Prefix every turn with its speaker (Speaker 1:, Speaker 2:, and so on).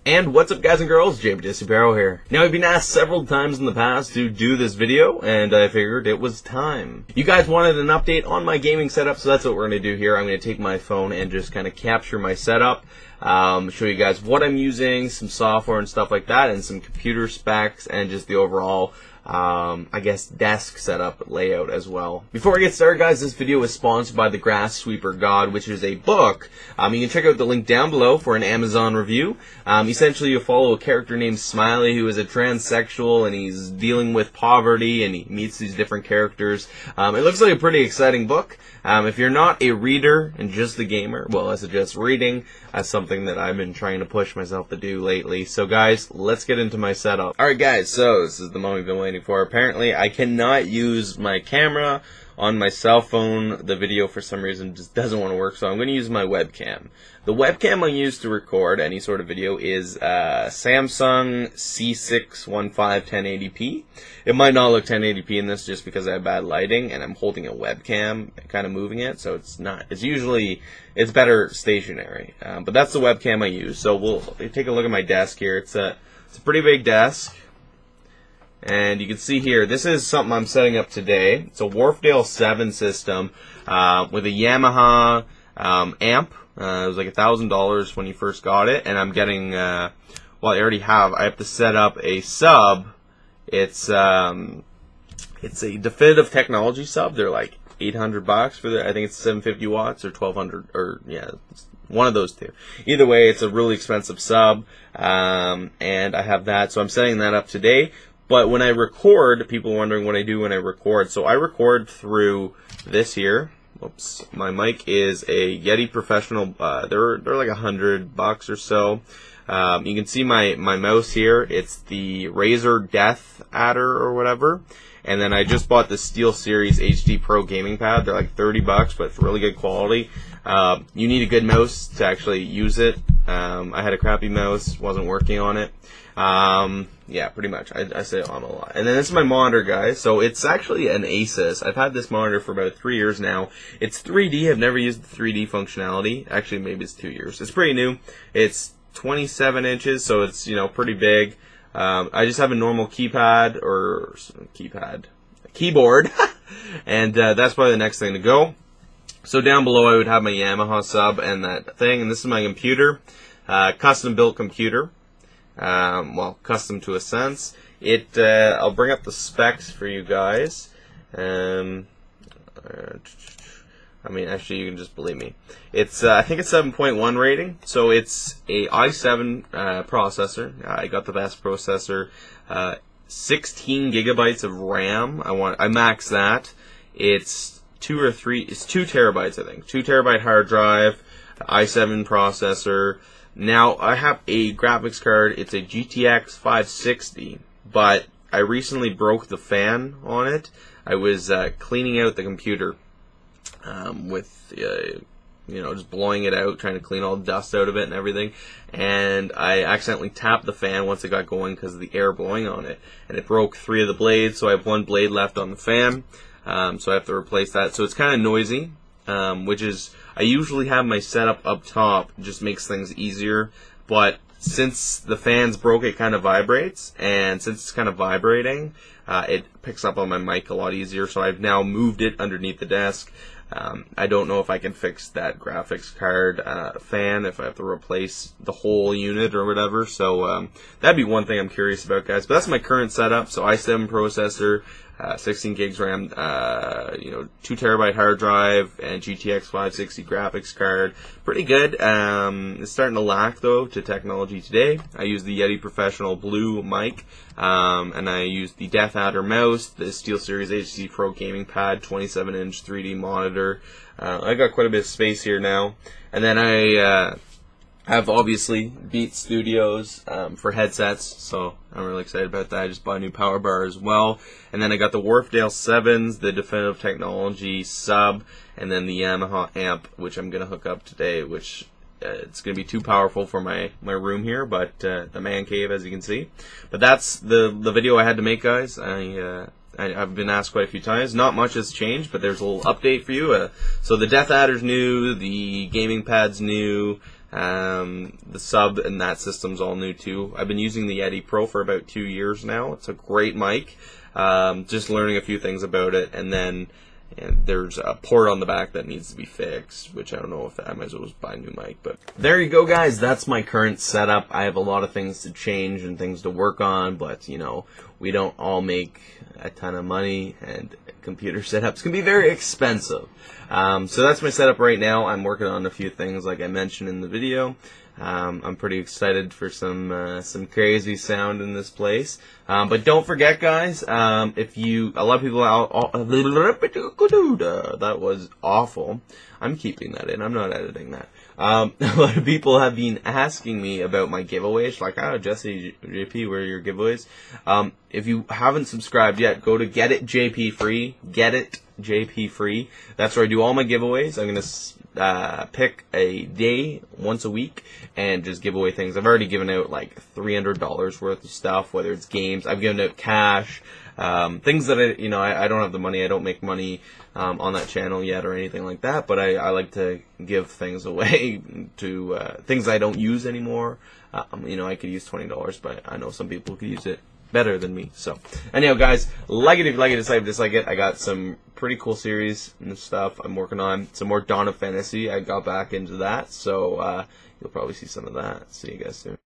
Speaker 1: And what's up, guys and girls, JB Barrow here. Now, I've been asked several times in the past to do this video, and I figured it was time. You guys wanted an update on my gaming setup, so that's what we're going to do here. I'm going to take my phone and just kind of capture my setup, show you guys what I'm using, some software and stuff like that, and some computer specs, and just the overall I guess desk setup layout as well. Before I get started, guys, this video is sponsored by The Grass Sweeper God, which is a book. You can check out the link down below for an Amazon review. Essentially, you follow a character named Smiley who is a transsexual, and he's dealing with poverty, and he meets these different characters. It looks like a pretty exciting book. If you're not a reader and just a gamer, well, I suggest reading. That's something that I've been trying to push myself to do lately. So, guys, let's get into my setup. Alright, guys, so this is the moment we've been waiting for. Apparently, I cannot use my camera on my cell phone. The video, for some reason, just doesn't want to work, so I'm going to use my webcam. The webcam I use to record any sort of video is Samsung C615 1080p. It might not look 1080p in this just because I have bad lighting, and I'm holding a webcam, kind of moving it, so it's not. It's better stationary. But that's the webcam I use. So we'll take a look at my desk here. It's a pretty big desk. And you can see here, this is something I'm setting up today. It's a Wharfdale 7 system with a Yamaha amp. It was like $1,000 when you first got it, and I'm getting, well, I already have. I have to set up a sub. It's a definitive technology sub. They're like $800 for I think it's 750 watts or 1200, or yeah, one of those two. Either way, it's a really expensive sub, and I have that. So I'm setting that up today. But when I record, people are wondering what I do when I record. So I record through this here. Oops, my mic is a Yeti Professional. They're like $100 or so. You can see my mouse here. It's the Razer Death Adder or whatever. And then I just bought the SteelSeries HD Pro gaming pad. They're like $30, but it's really good quality. You need a good mouse to actually use it. I had a crappy mouse, wasn't working on it. Yeah, pretty much. I say it on a lot. And then this is my monitor, guys. So it's actually an Asus. I've had this monitor for about 3 years now. It's 3D. I've never used the 3D functionality. Actually, maybe it's 2 years. It's pretty new. It's 27 inches, so it's, you know, pretty big. I just have a normal keyboard, and that's probably the next thing to go. So down below I would have my Yamaha sub and that thing, and this is my computer, custom built computer, well, custom to a sense. I'll bring up the specs for you guys. I mean, actually, you can just believe me. It's I think it's 7.1 rating, so it's a i7 processor. I got the best processor. 16 gigabytes of RAM. I max that. It's 2 terabytes, I think. 2 terabyte hard drive, i7 processor. Now I have a graphics card. It's a GTX 560, but I recently broke the fan on it. I was cleaning out the computer with you know, just blowing it out, trying to clean all the dust out of it and everything, and I accidentally tapped the fan once it got going because of the air blowing on it, and it broke 3 of the blades, so I have 1 blade left on the fan, so I have to replace that. So it's kind of noisy, which is, I usually have my setup up top, it just makes things easier, but since the fan's broke, it kind of vibrates, and since it's kind of vibrating, it picks up on my mic a lot easier, so I've now moved it underneath the desk. I don't know if I can fix that graphics card fan, if I have to replace the whole unit or whatever, so that'd be one thing I'm curious about, guys. But that's my current setup. So i7 processor, 16 gigs RAM, you know, 2 terabyte hard drive, and GTX 560 graphics card. Pretty good. It's starting to lack, though, to technology today. I use the Yeti Professional Blue mic, and I use the Death Adder mouse, the SteelSeries HD Pro gaming pad, 27-inch 3D monitor. I got quite a bit of space here now. And then I have, obviously, Beat Studios for headsets, so I'm really excited about that. I just bought a new power bar as well. And then I got the Wharfdale 7s, the Definitive Technology sub, and then the Yamaha amp, which I'm going to hook up today, which it's going to be too powerful for my room here, but the man cave, as you can see. But that's the video I had to make, guys. I've been asked quite a few times. Not much has changed, but there's a little update for you. So the Death Adder's new, the gaming pad's new, The sub and that system's all new too. I've been using the Yeti Pro for about 2 years now. It's a great mic. Just learning a few things about it, and then there's a port on the back that needs to be fixed, which I don't know if I might as well just buy a new mic. But there you go, guys. That's my current setup. I have a lot of things to change and things to work on, but you know, we don't all make a ton of money, and computer setups can be very expensive. So that's my setup right now. I'm working on a few things like I mentioned in the video. I'm pretty excited for some crazy sound in this place. But don't forget, guys, if you, a lot of people out, that was awful. I'm keeping that in. I'm not editing that. A lot of people have been asking me about my giveaways, like, oh, Jesse, JP, where are your giveaways? If you haven't subscribed yet, go to Get It JP Free. Get It JP Free. That's where I do all my giveaways. I'm gonna pick a day once a week and just give away things. I've already given out like $300 worth of stuff, whether it's games. I've given out cash, things that I don't have the money. I don't make money on that channel yet or anything like that, but I like to give things away to things I don't use anymore. I could use $20, but I know some people could use it better than me. So anyhow, guys, like it if you like it, dislike it. I got some pretty cool series and stuff I'm working on. Some more Dawn of Fantasy. I got back into that, so you'll probably see some of that. See you guys soon.